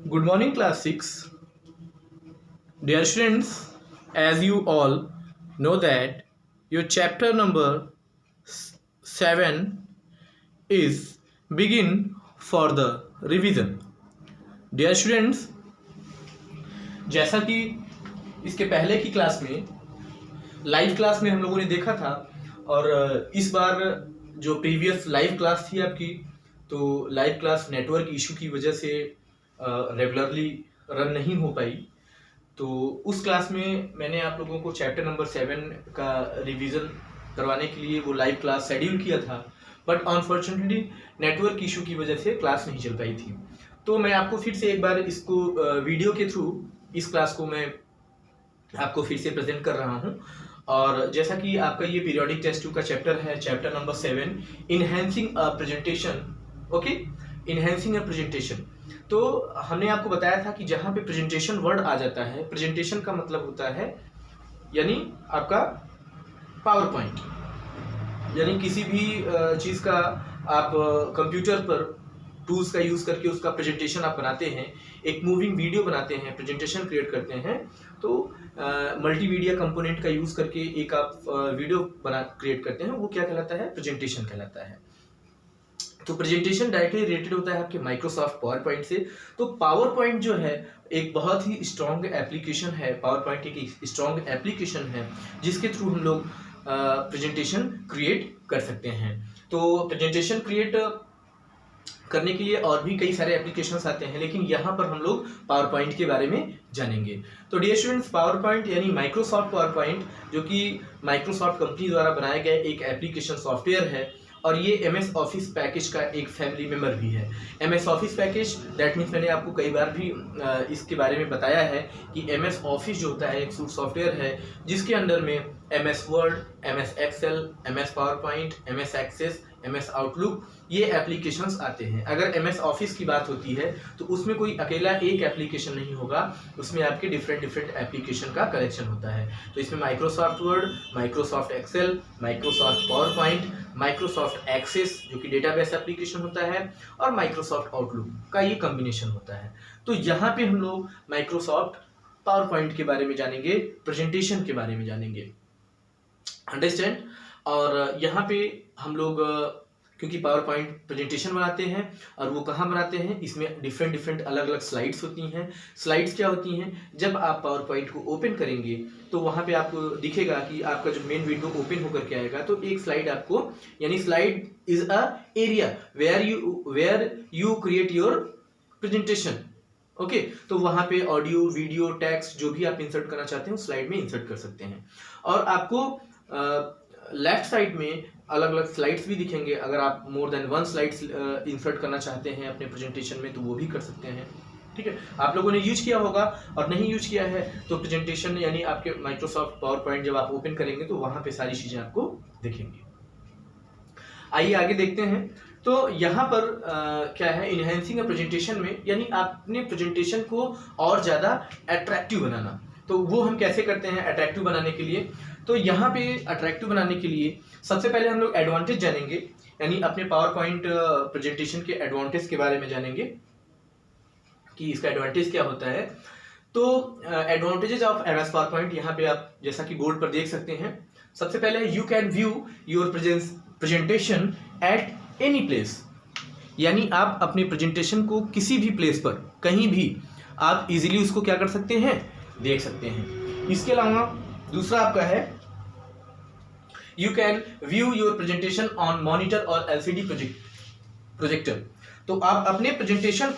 Good morning, class 6. Dear students, as you all know that your chapter number 7 is begin for the revision. Dear students, जैसा कि इसके पहले की class में live class में हम लोगों ने देखा था और इस बार जो प्रीवियस लाइव क्लास थी आपकी, तो लाइव क्लास नेटवर्क इशू की वजह से रेगुलरली रन नहीं हो पाई। तो उस क्लास में मैंने आप लोगों को चैप्टर नंबर 7 का रिवीजन करवाने के लिए वो लाइव क्लास शेड्यूल किया था, बट अनफॉर्चुनेटली नेटवर्क इशू की वजह से क्लास नहीं चल पाई थी। तो मैं आपको फिर से एक बार इसको वीडियो के थ्रू इस क्लास को मैं आपको फिर से प्रेजेंट कर रहा हूँ। और जैसा कि आपका ये पीरियोडिक टेस्ट 2 का चैप्टर है, chapter number 7, enhancing a presentation. Okay, enhancing a presentation. तो हमने आपको बताया था कि जहाँ पे प्रेजेंटेशन वर्ड आ जाता है, प्रेजेंटेशन का मतलब होता है यानी आपका पावर पॉइंट, यानी किसी भी चीज़ का आप कंप्यूटर पर टूल्स का यूज़ करके उसका प्रेजेंटेशन आप बनाते हैं, एक मूविंग वीडियो बनाते हैं, प्रेजेंटेशन क्रिएट करते हैं, तो मल्टीमीडिया कंपोनेंट का यूज़ करके एक आप वीडियो क्रिएट करते हैं, वो क्या कहलाता है? प्रेजेंटेशन कहलाता है। तो प्रेजेंटेशन डायरेक्टली रिलेटेड होता है आपके माइक्रोसॉफ्ट पावर पॉइंट से। तो पावर पॉइंट जो है एक बहुत ही स्ट्रॉन्ग एप्लीकेशन है। पावर पॉइंट एक स्ट्रॉन्ग एप्लीकेशन है जिसके थ्रू हम लोग प्रेजेंटेशन क्रिएट कर सकते हैं। तो प्रेजेंटेशन क्रिएट करने के लिए और भी कई सारे एप्लीकेशंस आते हैं, लेकिन यहाँ पर हम लोग पावर पॉइंट के बारे में जानेंगे। तो डियर स्टूडेंट्स, पावर पॉइंट यानी माइक्रोसॉफ्ट पावर पॉइंट, जो कि माइक्रोसॉफ्ट कंपनी द्वारा बनाया गया एक एप्लीकेशन सॉफ्टवेयर है, और ये MS ऑफिस पैकेज का एक फैमिली मेंबर भी है। MS office package that means मैंने आपको कई बार भी इसके बारे में बताया है कि MS ऑफिस जो होता है एक सूट सॉफ्टवेयर है जिसके अंदर में MS Word, MS Excel, MS PowerPoint, MS Access, MS Outlook ये एप्लीकेशंस आते हैं। अगर MS ऑफिस की बात होती है तो उसमें कोई अकेला एक एप्लीकेशन नहीं होगा, उसमें आपके डिफरेंट एप्लीकेशन का कलेक्शन होता है। तो इसमें Microsoft Word, Microsoft Excel, Microsoft PowerPoint, Microsoft Access जो कि डेटाबेस एप्लीकेशन होता है, और माइक्रोसॉफ्ट आउटलुक का ये कॉम्बिनेशन होता है। तो यहाँ पे हम लोग माइक्रोसॉफ्ट पावर पॉइंट के बारे में जानेंगे, प्रेजेंटेशन के बारे में जानेंगे, अंडरस्टैंड। और यहाँ पे हम लोग क्योंकि पावर पॉइंट प्रेजेंटेशन बनाते हैं, और वो कहाँ बनाते हैं, इसमें डिफरेंट अलग अलग स्लाइड्स होती हैं। स्लाइड्स क्या होती हैं? जब आप पावर पॉइंट को ओपन करेंगे तो वहाँ पे आपको दिखेगा कि आपका जो मेन विंडो ओपन होकर के आएगा, तो एक स्लाइड आपको, यानी slide is a area where you create your presentation. Okay, तो वहाँ पे ऑडियो, वीडियो, टेक्स्ट जो भी आप इंसर्ट करना चाहते हैं उस स्लाइड में इंसर्ट कर सकते हैं। और आपको लेफ्ट साइड में अलग अलग स्लाइड्स भी दिखेंगे। अगर आप मोर देन 1 स्लाइड्स इंसर्ट करना चाहते हैं अपने प्रेजेंटेशन में तो वो भी कर सकते हैं। ठीक है, आप लोगों ने यूज किया होगा, और नहीं यूज किया है तो प्रेजेंटेशन यानी आपके माइक्रोसॉफ्ट पावर पॉइंट जब आप ओपन करेंगे तो वहां पे सारी चीजें आपको दिखेंगी। आइए आगे देखते हैं। तो यहाँ पर क्या है, इनहेंसिंग अ प्रेजेंटेशन में यानी अपने प्रेजेंटेशन को और ज़्यादा अट्रैक्टिव बनाना। तो वो हम कैसे करते हैं अट्रैक्टिव बनाने के लिए? तो यहाँ पे अट्रैक्टिव बनाने के लिए सबसे पहले हम लोग एडवांटेज जानेंगे, यानी अपने पावर पॉइंट प्रेजेंटेशन के एडवांटेज के बारे में जानेंगे कि इसका एडवांटेज क्या होता है। तो advantages of MS power point यहाँ पे आप जैसा कि बोर्ड पर देख सकते हैं। सबसे पहले you can view your presentation at any place, यानी आप अपने प्रेजेंटेशन को किसी भी प्लेस पर, कहीं भी आप इजीली उसको क्या कर सकते हैं, देख सकते हैं। इसके अलावा दूसरा आपका है you can view your presentation on monitor और LCD प्रोजेक्टर। तो आप अपने प्रेजेंटेशन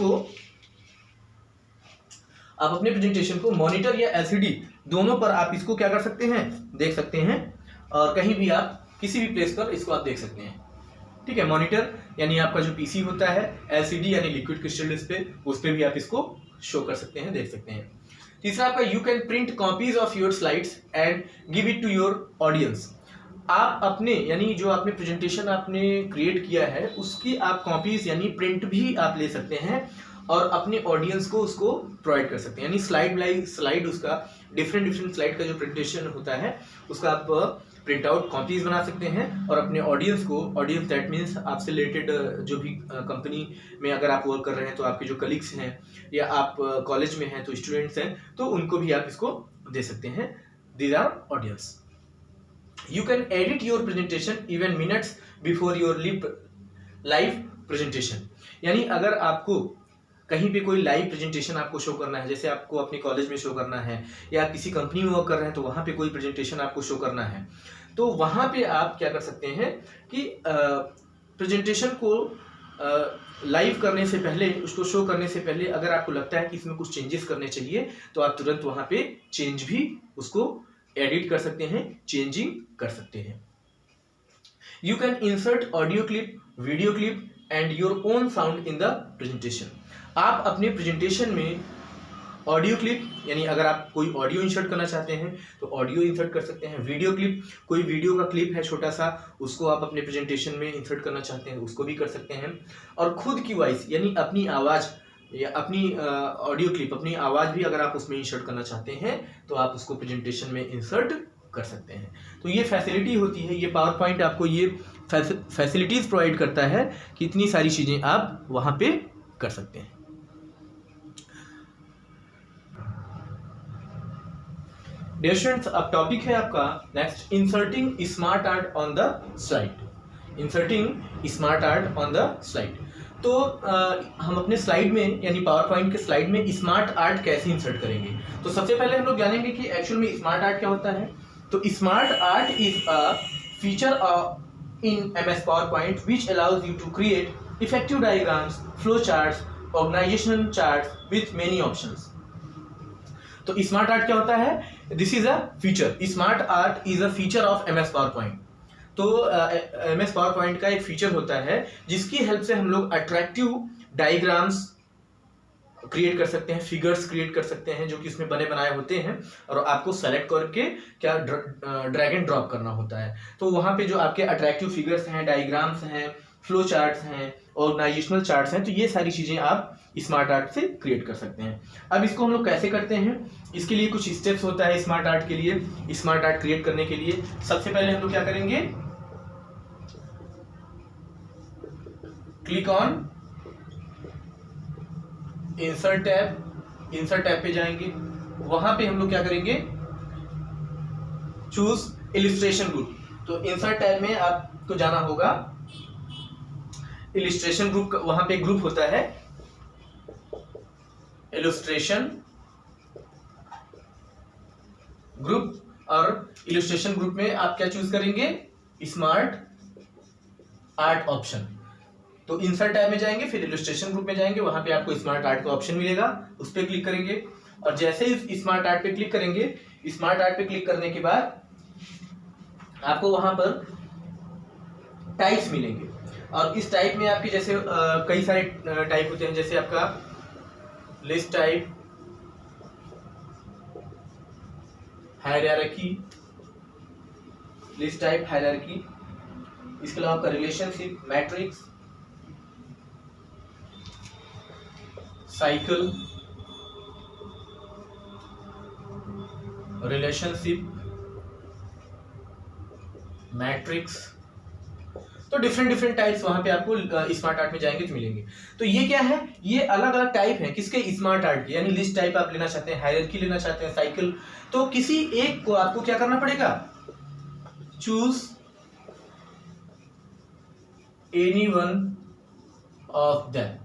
को मॉनिटर या LCD दोनों पर आप इसको क्या कर सकते हैं, देख सकते हैं, और कहीं भी आप किसी भी प्लेस पर इसको आप देख सकते हैं। ठीक है, मॉनिटर यानी आपका जो PC होता है, LCD यानी लिक्विड क्रिस्टल डिस्प्ले, उस पर भी आप इसको शो कर सकते हैं, देख सकते हैं। तीसरा आपका you can print copies of your slides and give it to your audience. आप अपने, यानी जो आपने प्रेजेंटेशन आपने क्रिएट किया है उसकी आप कॉपीज यानी प्रिंट भी आप ले सकते हैं और अपने ऑडियंस को उसको प्रोवाइड कर सकते हैं। यानी स्लाइड बाई स्लाइड उसका डिफरेंट स्लाइड का जो प्रेजेंटेशन होता है उसका आप प्रिंट आउट कॉपीज बना सकते हैं और अपने ऑडियंस को, ऑडियंस दैट मीन्स आपसे रिलेटेड जो भी कंपनी में अगर आप वर्क कर रहे हैं तो आपके जो कलीग्स हैं या आप कॉलेज में हैं तो स्टूडेंट्स हैं, तो उनको भी आप इसको दे सकते हैं। These are audience. You can edit your presentation even minutes before your live presentation. यानी अगर आपको कहीं पे कोई लाइव प्रेजेंटेशन आपको शो करना है, जैसे आपको अपने कॉलेज में शो करना है या आप किसी कंपनी में वर्क कर रहे हैं तो वहाँ पे कोई प्रेजेंटेशन आपको शो करना है, तो वहाँ पे आप क्या कर सकते हैं कि प्रेजेंटेशन को लाइव करने से पहले, उसको शो करने से पहले अगर आपको लगता है कि इसमें कुछ चेंजेस करने चाहिए तो आप तुरंत वहाँ पे चेंज भी उसको एडिट कर सकते हैं, चेंजिंग कर सकते हैं। You can insert audio clip, video clip and your own sound in the presentation. आप अपने प्रेजेंटेशन में ऑडियो क्लिप, यानी अगर आप कोई ऑडियो इंसर्ट करना चाहते हैं तो ऑडियो इंसर्ट कर सकते हैं। वीडियो क्लिप, कोई वीडियो का क्लिप है छोटा सा, उसको आप अपने प्रेजेंटेशन में इंसर्ट करना चाहते हैं उसको भी कर सकते हैं। और खुद की वॉइस यानी अपनी आवाज़ या अपनी ऑडियो क्लिप, अपनी आवाज़ भी अगर आप उसमें इंसर्ट करना चाहते हैं तो आप उसको प्रेजेंटेशन में इंसर्ट कर सकते हैं। तो ये फैसिलिटी होती है, ये पावर पॉइंट आपको ये फैसिलिटीज़ प्रोवाइड करता है कि इतनी सारी चीज़ें आप वहाँ पे कर सकते हैं। डियर स्टूडेंट्स, अब टॉपिक है आपका next, inserting smart art on the slide. Inserting smart art on the slide. तो हम अपने स्लाइड में यानी पावर पॉइंट के स्लाइड में स्मार्ट आर्ट कैसे इंसर्ट करेंगे। तो सबसे पहले हम लोग जानेंगे कि एक्चुअल में स्मार्ट आर्ट क्या होता है। तो smart art is a feature in MS PowerPoint which allows you to create effective diagrams, flow charts, organizational charts with many options। तो स्मार्ट आर्ट क्या होता है? This is a feature, smart art is a feature of MS PowerPoint। तो MS PowerPoint का एक feature होता है जिसकी हेल्प से हम लोग अट्रैक्टिव डायग्राम्स क्रिएट कर सकते हैं, फिगर्स क्रिएट कर सकते हैं जो कि उसमें बने बनाए होते हैं और आपको सेलेक्ट करके क्या ड्रैग एंड ड्रॉप करना होता है। तो वहाँ पे जो आपके अट्रैक्टिव फिगर्स हैं, डायग्राम्स हैं, फ्लो चार्ट्स हैं, ऑर्गेनाइजेशनल चार्ट्स हैं, तो ये सारी चीज़ें आप स्मार्ट आर्ट से क्रिएट कर सकते हैं। अब इसको हम लोग कैसे करते हैं, इसके लिए कुछ स्टेप्स होता है स्मार्ट आर्ट के लिए। स्मार्ट आर्ट क्रिएट करने के लिए सबसे पहले हम लोग क्या करेंगे, click on insert tab. Insert tab पे जाएंगे, वहां पे हम लोग क्या करेंगे, चूज इलिस्ट्रेशन ग्रुप। तो इंसर्ट टैब में आपको जाना होगा इलिस्ट्रेशन ग्रुप, वहां पे ग्रुप होता है इलस्ट्रेशन ग्रुप, और इलस्ट्रेशन ग्रुप में आप क्या चूज करेंगे, स्मार्ट आर्ट ऑप्शन। तो इंसर्ट टैब में जाएंगे, फिर इलस्ट्रेशन ग्रुप में जाएंगे, वहां पे आपको स्मार्ट आर्ट का ऑप्शन मिलेगा, उस पर क्लिक करेंगे और जैसे ही स्मार्ट आर्ट पे क्लिक करेंगे, स्मार्ट आर्ट पे क्लिक करने के बाद आपको वहां पर टाइप्स मिलेंगे और इस टाइप में आपके जैसे कई सारे टाइप होते हैं, जैसे आपका list type, hierarchy, list type, hierarchy, इसके अलावा आपका relationship, matrix, cycle, relationship, matrix. तो डिफरेंट टाइप्स वहां पे आपको स्मार्ट आर्ट में जाएंगे तो मिलेंगे। तो ये क्या है, ये अलग अलग टाइप है किसके, स्मार्ट आर्ट के। यानी लिस्ट टाइप आप लेना चाहते हैं, हायरार्की लेना चाहते हैं, साइकिल, तो किसी एक को आपको क्या करना पड़ेगा, choose any one of them,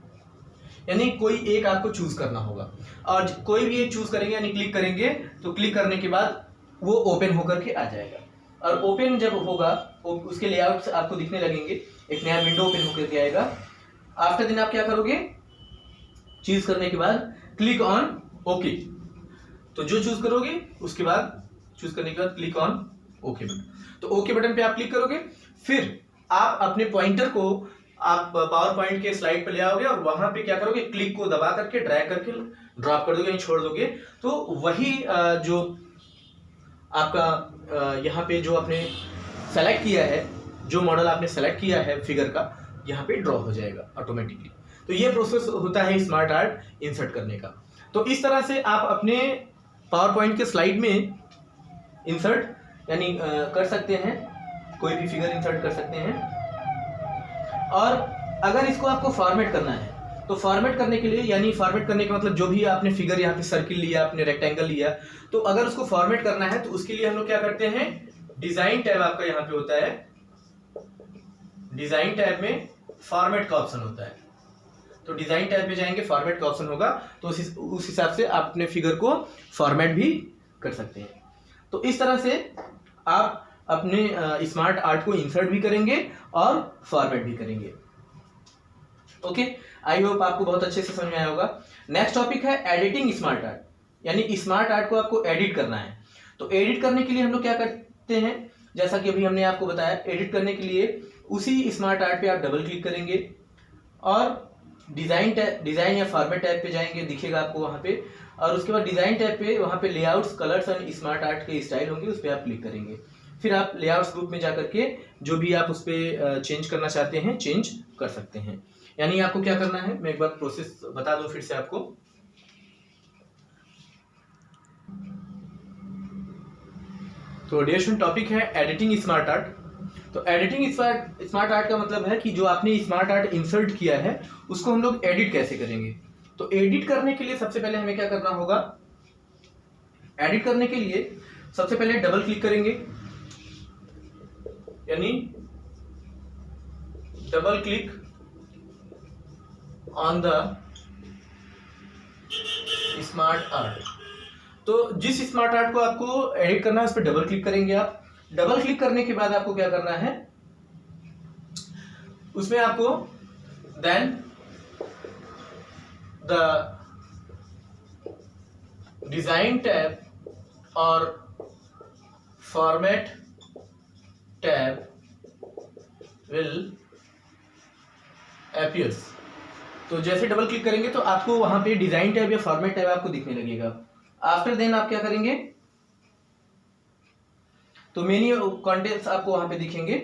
यानी कोई एक आपको चूज करना होगा और कोई भी एक चूज करेंगे यानी क्लिक करेंगे, तो क्लिक करने के बाद वो ओपन होकर के आ जाएगा और ओपन जब होगा उसके लेआउट आपको दिखने लगेंगे, एक नया विंडो ओपन होकर के आएगा। आफ्टर देन आप क्या करोगे, चूज करने के बाद क्लिक ऑन ओके, तो जो चूज करोगे उसके बाद चूज करने के बाद क्लिक ऑन ओके बटन। तो ओके बटन पे आप क्लिक करोगे, फिर आप अपने पॉइंटर को आप पावर पॉइंट के स्लाइड पे ले आओगे और वहां पे क्या करोगे, क्लिक को दबा करके ड्रैग करके ड्रॉप कर दोगे यानी छोड़ दोगे, तो वही जो आपका यहाँ पे जो आपने सेलेक्ट किया है, जो मॉडल आपने सेलेक्ट किया है फिगर का, यहाँ पे ड्रॉ हो जाएगा ऑटोमेटिकली। तो ये प्रोसेस होता है स्मार्ट आर्ट इंसर्ट करने का। तो इस तरह से आप अपने पावर पॉइंट के स्लाइड में इंसर्ट यानी कर सकते हैं, कोई भी फिगर इंसर्ट कर सकते हैं। और अगर इसको आपको फॉर्मेट करना है तो फॉर्मेट करने के लिए, यानी फॉर्मेट करने का मतलब जो भी आपने फिगर यहाँ पे सर्किल लिया, आपने रेक्टेंगल लिया, तो अगर उसको फॉर्मेट करना है तो उसके लिए हम लोग क्या करते हैं, डिजाइन टैब आपका यहाँ पे होता है, डिजाइन टैब में फॉर्मेट का ऑप्शन होता है। तो डिजाइन टैब पे जाएंगे, फॉर्मेट का ऑप्शन होगा, तो उस हिसाब से आप अपने फिगर को फॉर्मेट भी कर सकते हैं। तो इस तरह से आप अपने स्मार्ट आर्ट को इंसर्ट भी करेंगे और फॉर्मेट भी करेंगे। ओके, आई होप आपको बहुत अच्छे से समझ में आया होगा। नेक्स्ट टॉपिक है एडिटिंग स्मार्ट आर्ट, यानी स्मार्ट आर्ट को आपको एडिट करना है। तो एडिट करने के लिए हम लोग क्या करते हैं, जैसा कि अभी हमने आपको बताया, एडिट करने के लिए उसी स्मार्ट आर्ट पे आप डबल क्लिक करेंगे और डिजाइन या फॉर्मेट टैब पे जाएंगे, दिखेगा आपको वहां पे, और उसके बाद डिजाइन टैब पे वहां पे layouts, colours and smart art के स्टाइल होंगे, उस पर आप क्लिक करेंगे। फिर आप लेआउट्स ग्रुप में जाकर के जो भी आप उस पर चेंज करना चाहते हैं चेंज कर सकते हैं। यानी आपको क्या करना है, मैं एक बार प्रोसेस बता दूं फिर से आपको। तो डियर स्टूडेंट, टॉपिक है एडिटिंग स्मार्ट आर्ट। तो एडिटिंग स्मार्ट आर्ट का मतलब है कि जो आपने स्मार्ट आर्ट इंसर्ट किया है उसको हम लोग एडिट कैसे करेंगे। तो एडिट करने के लिए सबसे पहले हमें क्या करना होगा, एडिट करने के लिए सबसे पहले डबल क्लिक करेंगे, यानी double click on the smart art. तो जिस स्मार्ट आर्ट को आपको एडिट करना है उस पर डबल क्लिक करेंगे आप। डबल क्लिक करने के बाद आपको क्या करना है, उसमें आपको देन द डिजाइन टैब और फॉर्मेट टैब विल अपीयर्स। तो जैसे डबल क्लिक करेंगे तो आपको वहां पे डिजाइन टैब या फॉर्मेट टैब आपको दिखने लगेगा। आफ्टर देन आप क्या करेंगे, तो मेनी कंटेंट्स आपको वहां पे दिखेंगे।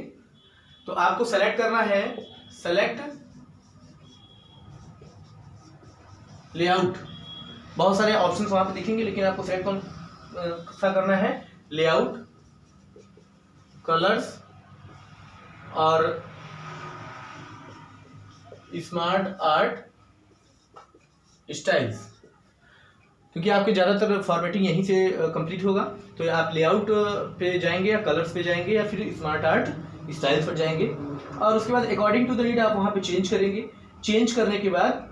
तो आपको सेलेक्ट करना है, सेलेक्ट लेआउट। बहुत सारे ऑप्शंस वहां पे दिखेंगे, लेकिन आपको सेलेक्ट कौन सा करना है, लेआउट, कलर्स और स्मार्ट आर्ट स्टाइल्स, क्योंकि आपके ज़्यादातर फॉर्मेटिंग यहीं से कंप्लीट होगा। तो आप लेआउट पे जाएंगे या कलर्स पे जाएंगे या फिर स्मार्ट आर्ट स्टाइल्स पर जाएंगे, और उसके बाद अकॉर्डिंग टू द नीड आप वहाँ पे चेंज करेंगे। चेंज करने के बाद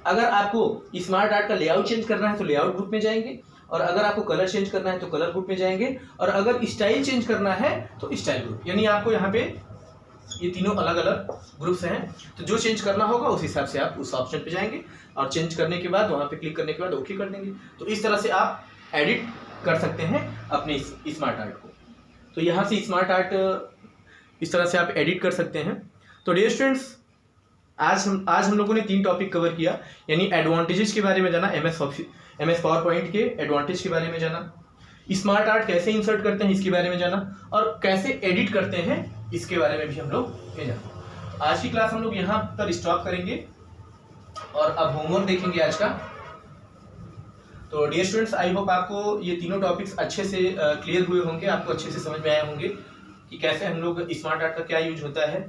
अगर आपको स्मार्ट आर्ट का लेआउट चेंज करना है तो लेआउट ग्रुप में जाएंगे, और अगर आपको कलर चेंज करना है तो कलर ग्रुप में जाएंगे, और अगर स्टाइल चेंज करना है तो स्टाइल ग्रुप। यानी आपको यहाँ पे ये तीनों अलग अलग ग्रुप्स हैं, तो जो चेंज करना होगा उस हिसाब से आप उस ऑप्शन पे जाएंगे, और चेंज करने के बाद वहां पे क्लिक करने के बाद ओके कर देंगे। तो इस तरह से आप एडिट कर सकते हैं अपने स्मार्ट आर्ट को। तो यहाँ से स्मार्ट आर्ट इस तरह से आप एडिट कर सकते हैं। तो डियर स्टूडेंट्स, आज हम लोगों ने 3 टॉपिक कवर किया, यानी एडवांटेजेस के बारे में जाना, एमएस पावर पॉइंट के एडवांटेज के बारे में जाना, स्मार्ट आर्ट कैसे इंसर्ट करते हैं इसके बारे में जाना, और कैसे एडिट करते हैं इसके बारे में भी हम लोग जाना। आज की क्लास हम लोग यहाँ पर स्टॉप करेंगे और अब होमवर्क देखेंगे आज का। तो डियर स्टूडेंट्स, आई होप आपको ये तीनों टॉपिक्स अच्छे से क्लियर हुए होंगे, आपको अच्छे से समझ में आए होंगे कि कैसे हम लोग स्मार्ट आर्ट का क्या यूज होता है,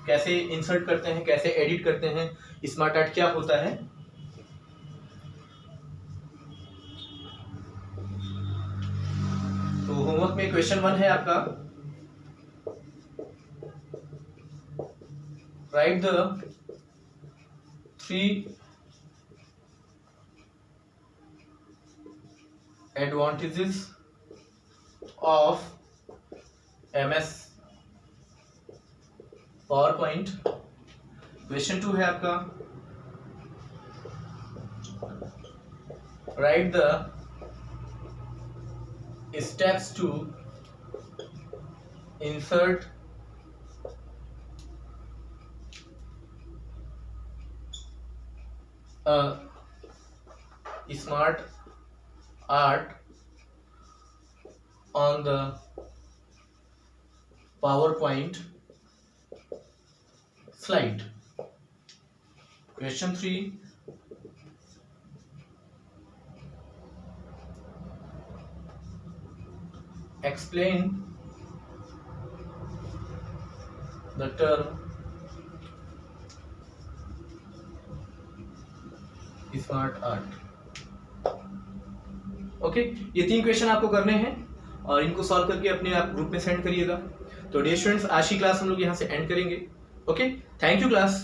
कैसे इंसर्ट करते हैं, कैसे एडिट करते हैं, स्मार्ट आर्ट क्या होता है। तो होमवर्क में क्वेश्चन 1 है आपका, right the 3 advantages of MS PowerPoint। Question 2 है आपका, right the steps to insert a smart art on the PowerPoint slide। Question 3, explain the term smart art. Okay, ये 3 क्वेश्चन आपको करने हैं और इनको सॉल्व करके अपने आप ग्रुप में सेंड करिएगा। तो डियर स्टूडेंट्स, आज की क्लास हम लोग यहाँ से एंड करेंगे। Okay, thank you class.